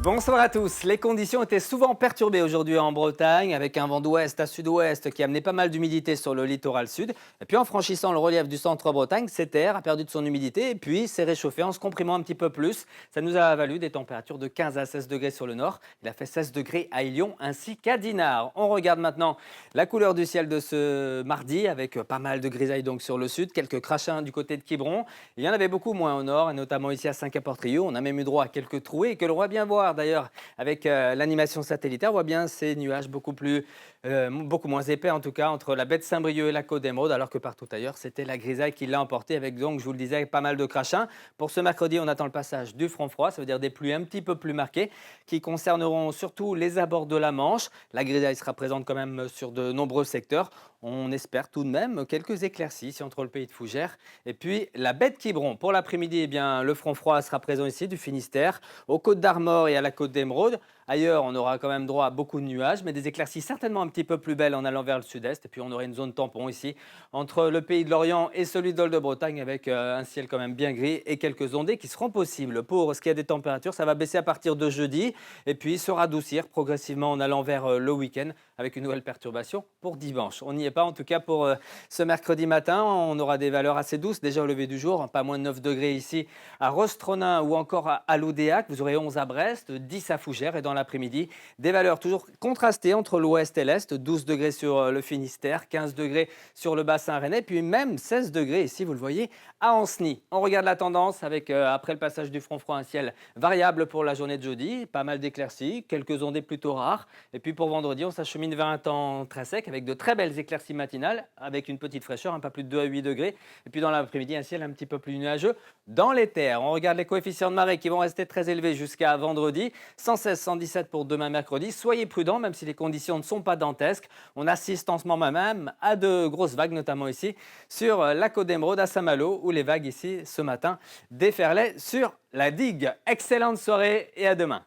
Bonsoir à tous. Les conditions étaient souvent perturbées aujourd'hui en Bretagne, avec un vent d'ouest à sud-ouest qui amenait pas mal d'humidité sur le littoral sud. Et puis en franchissant le relief du centre-Bretagne, cet air a perdu de son humidité et puis s'est réchauffé en se comprimant un petit peu plus. Ça nous a valu des températures de 15 à 16 degrés sur le nord. Il a fait 16 degrés à Lyon ainsi qu'à Dinard. On regarde maintenant la couleur du ciel de ce mardi, avec pas mal de grisailles donc sur le sud, quelques crachins du côté de Quiberon. Il y en avait beaucoup moins au nord, et notamment ici à Saint-Quay-Portrieux. On a même eu droit à quelques trouées et que l'on voit bien voir d'ailleurs avec l'animation satellitaire. On voit bien ces nuages beaucoup moins épais en tout cas entre la baie de Saint-Brieuc et la côte d'Émeraude, alors que partout ailleurs c'était la grisaille qui l'a emporté avec donc, je vous le disais, pas mal de crachins. Pour ce mercredi, on attend le passage du front froid, ça veut dire des pluies un petit peu plus marquées qui concerneront surtout les abords de la Manche. La grisaille sera présente quand même sur de nombreux secteurs. On espère tout de même quelques éclaircies ici entre le pays de Fougères et puis la baie de Quiberon. Pour l'après-midi, eh bien, le front froid sera présent ici du Finistère, aux côtes d'Armor et à la côte d'Émeraude. Ailleurs, on aura quand même droit à beaucoup de nuages, mais des éclaircies certainement un petit peu plus belles en allant vers le sud-est. Et puis on aura une zone tampon ici entre le pays de l'Orient et celui de Bretagne avec un ciel quand même bien gris et quelques ondées qui seront possibles. Pour ce qui est des températures, ça va baisser à partir de jeudi et puis se radoucir progressivement en allant vers le week-end avec une nouvelle perturbation pour dimanche. On n'y est pas en tout cas pour ce mercredi matin. On aura des valeurs assez douces déjà au lever du jour, pas moins de 9 degrés ici à Rostronin ou encore à Loudéac. Vous aurez 11 à Brest, 10 à Fougères et dans l'après-midi, des valeurs toujours contrastées entre l'ouest et l'est, 12 degrés sur le Finistère, 15 degrés sur le bassin rennais, puis même 16 degrés ici, vous le voyez, à Ancenis. On regarde la tendance avec, après le passage du front froid, un ciel variable pour la journée de jeudi, pas mal d'éclaircies, quelques ondées plutôt rares. Et puis pour vendredi, on s'achemine vers un temps très sec avec de très belles éclaircies matinales, avec une petite fraîcheur, pas plus de 2 à 8 degrés. Et puis dans l'après-midi, un ciel un petit peu plus nuageux dans les terres. On regarde les coefficients de marée qui vont rester très élevés jusqu'à vendredi, 116, 117 pour demain mercredi. Soyez prudents, même si les conditions ne sont pas dantesques. On assiste en ce moment même à de grosses vagues, notamment ici sur la côte d'Émeraude à Saint-Malo, où les vagues ici ce matin déferlaient sur la digue. Excellente soirée et à demain.